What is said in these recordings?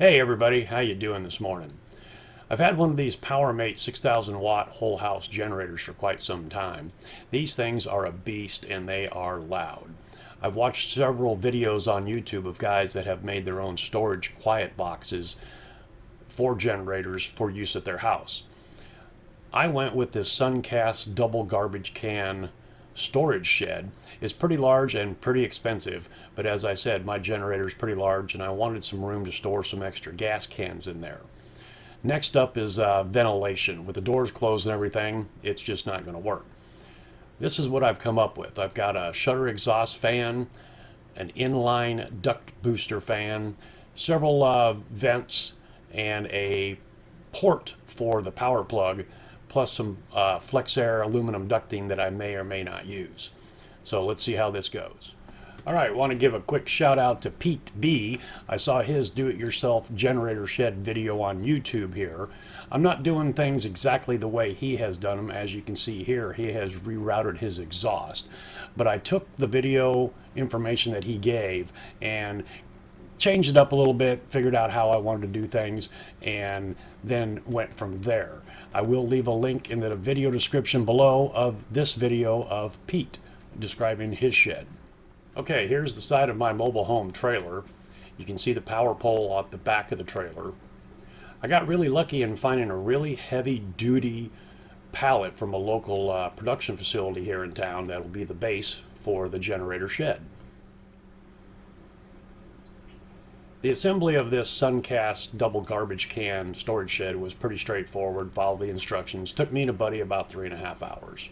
Hey everybody, how you doing this morning? I've had one of these PowerMate 6000 watt whole house generators for quite some time. These things are a beast and they are loud. I've watched several videos on YouTube of guys that have made their own storage quiet boxes for generators for use at their house. I went with this Suncast double garbage can storage shed. It's pretty large and pretty expensive, but as I said, my generator is pretty large and I wanted some room to store some extra gas cans in there. Next up is ventilation. With the doors closed and everything, it's just not going to work. This is what I've come up with. I've got a shutter exhaust fan, an inline duct booster fan, several vents, and a port for the power plug, plus some flex air aluminum ducting that I may or may not use. So let's see how this goes. All right, I want to give a quick shout out to Pete B. I saw his do-it-yourself generator shed video on YouTube here. I'm not doing things exactly the way he has done them. As you can see here, he has rerouted his exhaust. But I took the video information that he gave and changed it up a little bit, figured out how I wanted to do things, and then went from there. I will leave a link in the video description below of this video of Pete describing his shed. Okay, here's the side of my mobile home trailer. You can see the power pole at the back of the trailer. I got really lucky in finding a really heavy-duty pallet from a local production facility here in town that'll be the base for the generator shed. The assembly of this Suncast double garbage can storage shed was pretty straightforward. Followed the instructions. Took me and a buddy about 3.5 hours.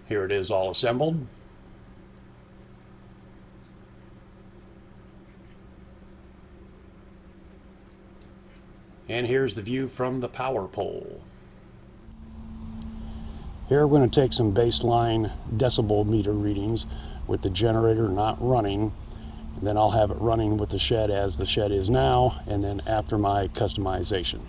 Here it is all assembled. And here's the view from the power pole. Here we're going to take some baseline decibel meter readings with the generator not running. And then I'll have it running with the shed as the shed is now, and then after my customization.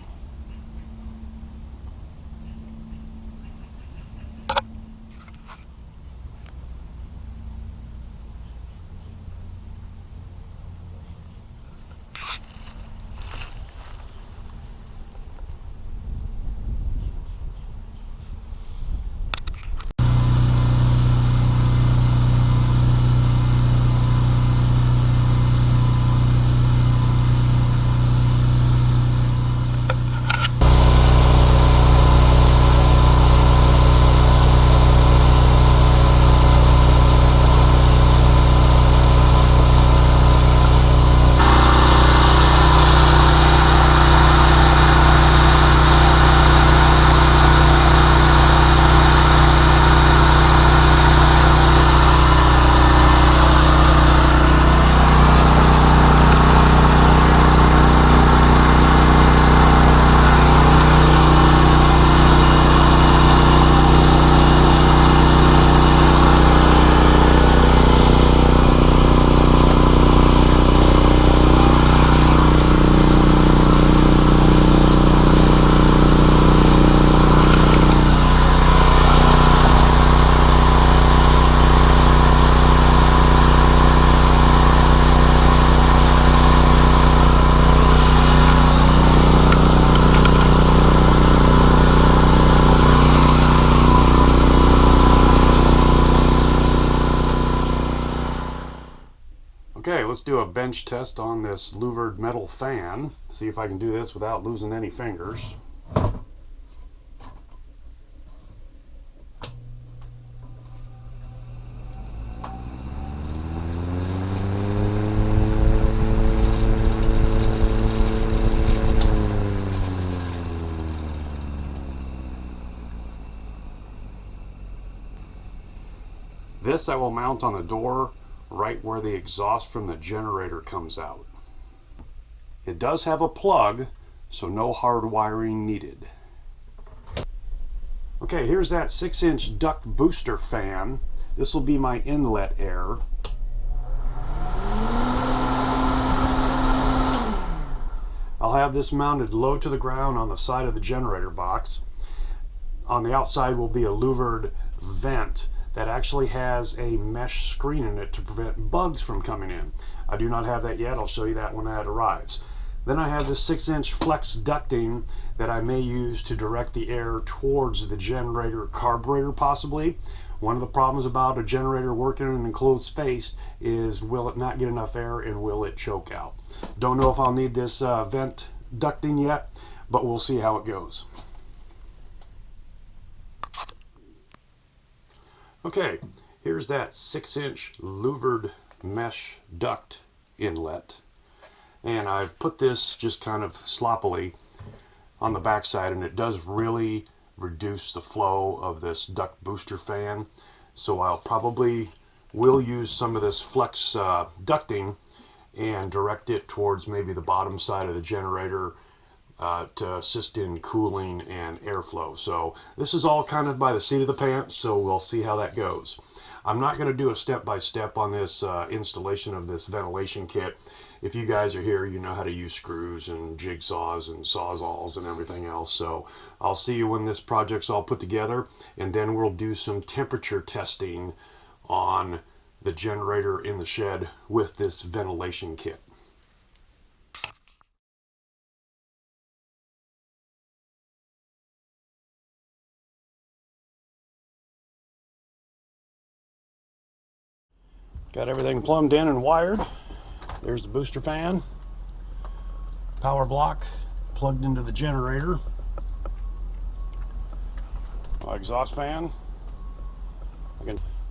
Okay, let's do a bench test on this louvered metal fan. See if I can do this without losing any fingers. This I will mount on the door right where the exhaust from the generator comes out. It does have a plug, so no hard wiring needed. Okay, here's that 6-inch duct booster fan. This will be my inlet air. I'll have this mounted low to the ground on the side of the generator box. On the outside will be a louvered vent that actually has a mesh screen in it to prevent bugs from coming in. I do not have that yet. I'll show you that when that arrives. Then I have this 6-inch flex ducting that I may use to direct the air towards the generator carburetor possibly. One of the problems about a generator working in an enclosed space is will it not get enough air and will it choke out. Don't know if I'll need this vent ducting yet, but we'll see how it goes. Okay, here's that 6-inch louvered mesh duct inlet. And I've put this just kind of sloppily on the backside, and it does really reduce the flow of this duct booster fan. So I'll probably will use some of this flex ducting and direct it towards maybe the bottom side of the generator to assist in cooling and airflow. So this is all kind of by the seat of the pants, so we'll see how that goes. I'm not going to do a step-by-step on this installation of this ventilation kit. If you guys are here, you know how to use screws and jigsaws and sawzalls and everything else. So I'll see you when this project's all put together, and then we'll do some temperature testing on the generator in the shed with this ventilation kit. Got everything plumbed in and wired. There's the booster fan, power block plugged into the generator, my exhaust fan.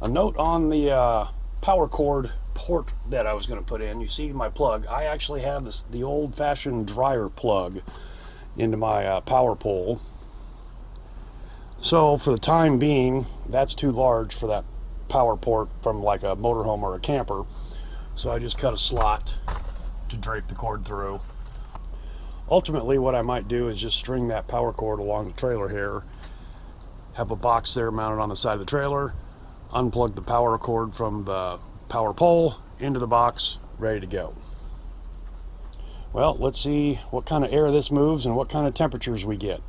A note on the power cord port that I was going to put in. You see my plug. I actually have the old-fashioned dryer plug into my power pole. So for the time being, that's too large for that power port from like a motorhome or a camper. So I just cut a slot to drape the cord through. Ultimately, what I might do is just string that power cord along the trailer here, have a box there mounted on the side of the trailer, unplug the power cord from the power pole into the box, ready to go. Well, let's see what kind of air this moves and what kind of temperatures we get.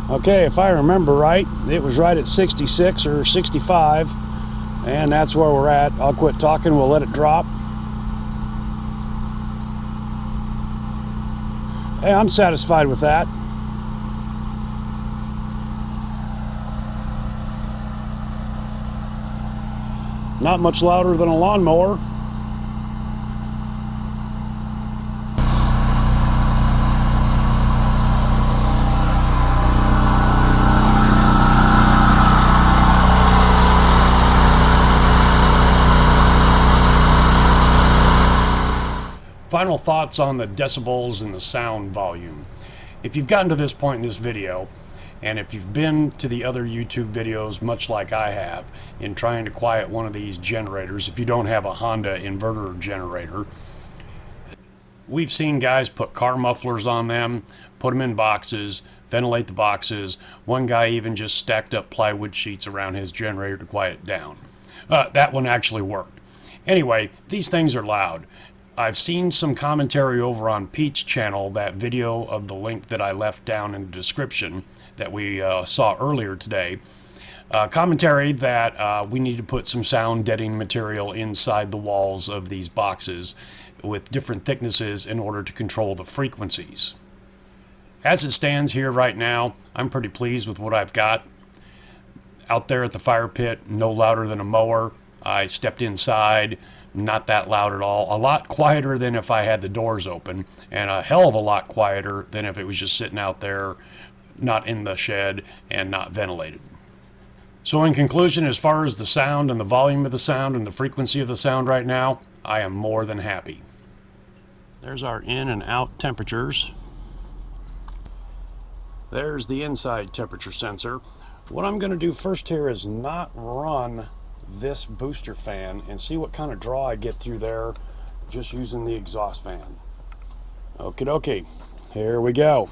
Okay, if I remember right, it was right at 66 or 65, and that's where we're at. I'll quit talking, we'll let it drop. Hey, I'm satisfied with that. Not much louder than a lawnmower. Final thoughts on the decibels and the sound volume. If you've gotten to this point in this video, and if you've been to the other YouTube videos much like I have in trying to quiet one of these generators, if you don't have a Honda inverter generator, we've seen guys put car mufflers on them, put them in boxes, ventilate the boxes. One guy even just stacked up plywood sheets around his generator to quiet it down. That one actually worked. Anyway, these things are loud. I've seen some commentary over on Pete's channel, that video of the link that I left down in the description that we saw earlier today. Commentary that we need to put some sound deadening material inside the walls of these boxes with different thicknesses in order to control the frequencies. As it stands here right now, I'm pretty pleased with what I've got. Out there at the fire pit, no louder than a mower. I stepped inside. Not that loud at all. A lot quieter than if I had the doors open, and a hell of a lot quieter than if it was just sitting out there, not in the shed and not ventilated. So in conclusion, as far as the sound and the volume of the sound and the frequency of the sound right now, I am more than happy. There's our in and out temperatures. There's the inside temperature sensor. What I'm going to do first here is not run this booster fan and see what kind of draw I get through there just using the exhaust fan. Okie dokie, here we go.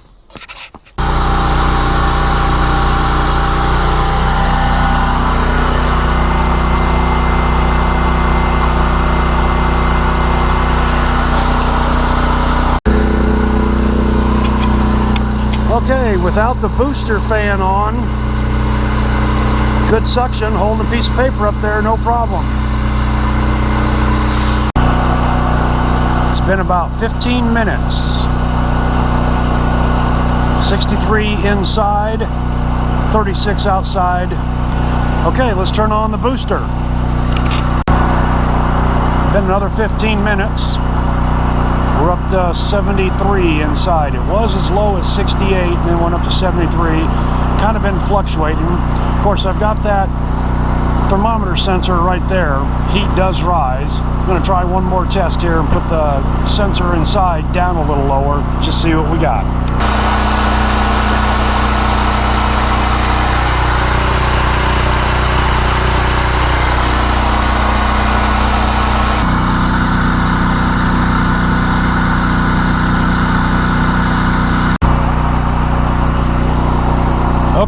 Okay, without the booster fan on, good suction, holding a piece of paper up there, no problem. It's It's been about 15 minutes. 63 inside, 36 outside. Okay, let's turn on the booster. Been another 15 minutes. We're up to 73 inside. It was as low as 68 and then went up to 73. Kind of been fluctuating. Of course, I've got that thermometer sensor right there. Heat does rise. I'm going to try one more test here and put the sensor inside down a little lower, just see what we got.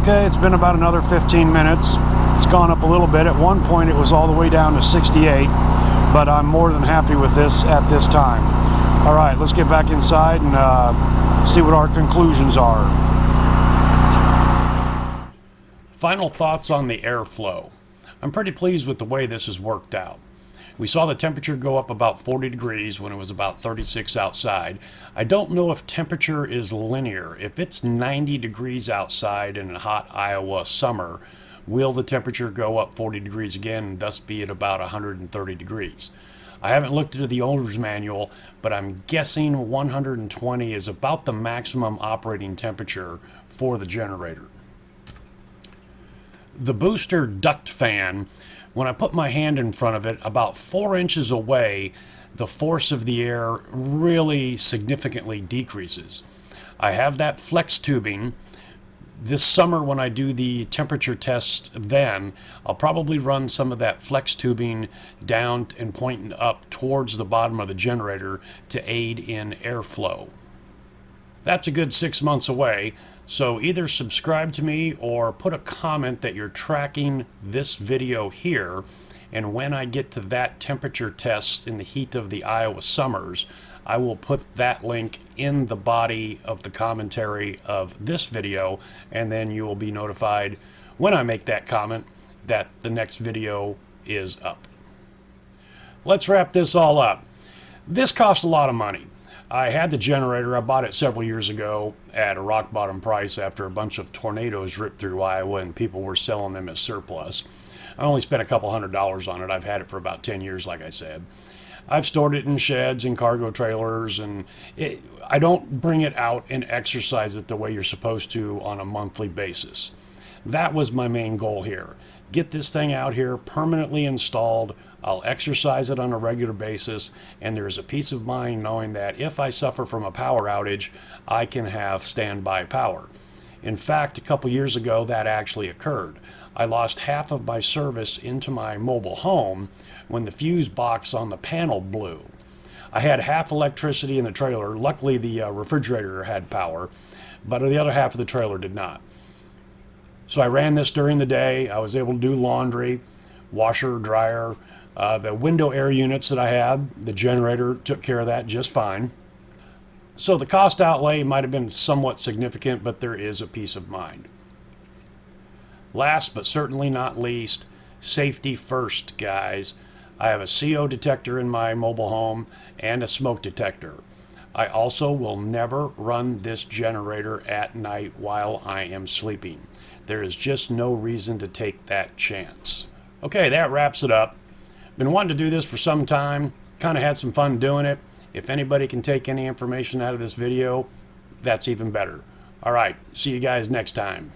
Okay, it's been about another 15 minutes. It's gone up a little bit. At one point it was all the way down to 68, but I'm more than happy with this at this time. All right, let's get back inside and see what our conclusions are. Final thoughts on the airflow. I'm pretty pleased with the way this has worked out. We saw the temperature go up about 40 degrees when it was about 36 outside. I don't know if temperature is linear. If it's 90 degrees outside in a hot Iowa summer, will the temperature go up 40 degrees again and thus be at about 130 degrees? I haven't looked into the owner's manual, but I'm guessing 120 is about the maximum operating temperature for the generator. The booster duct fan, when I put my hand in front of it, about 4 inches away, the force of the air really significantly decreases. I have that flex tubing. This summer when I do the temperature test, then I'll probably run some of that flex tubing down and pointing up towards the bottom of the generator to aid in airflow. That's a good 6 months away, so either subscribe to me or put a comment that you're tracking this video here, and when I get to that temperature test in the heat of the Iowa summers, I will put that link in the body of the commentary of this video, and then you will be notified when I make that comment that the next video is up. Let's wrap this all up. This cost a lot of money. I had the generator. I bought it several years ago at a rock bottom price after a bunch of tornadoes ripped through Iowa and people were selling them as surplus. I only spent a couple $100s on it. I've had it for about 10 years, like I said. I've stored it in sheds and cargo trailers, and I don't bring it out and exercise it the way you're supposed to on a monthly basis. That was my main goal here. Get this thing out here permanently installed. I'll exercise it on a regular basis, and there's a peace of mind knowing that if I suffer from a power outage, I can have standby power. In fact, a couple years ago that actually occurred. I lost half of my service into my mobile home when the fuse box on the panel blew. I had half electricity in the trailer. Luckily the refrigerator had power, but the other half of the trailer did not. So I ran this during the day. I was able to do laundry, washer, dryer. The window air units that I had, the generator took care of that just fine. So the cost outlay might have been somewhat significant, but there is a peace of mind. Last but certainly not least, safety first, guys. I have a CO detector in my mobile home and a smoke detector. I also will never run this generator at night while I am sleeping. There is just no reason to take that chance. Okay, that wraps it up. Been wanting to do this for some time, kind of had some fun doing it. If anybody can take any information out of this video, that's even better. All right, see you guys next time.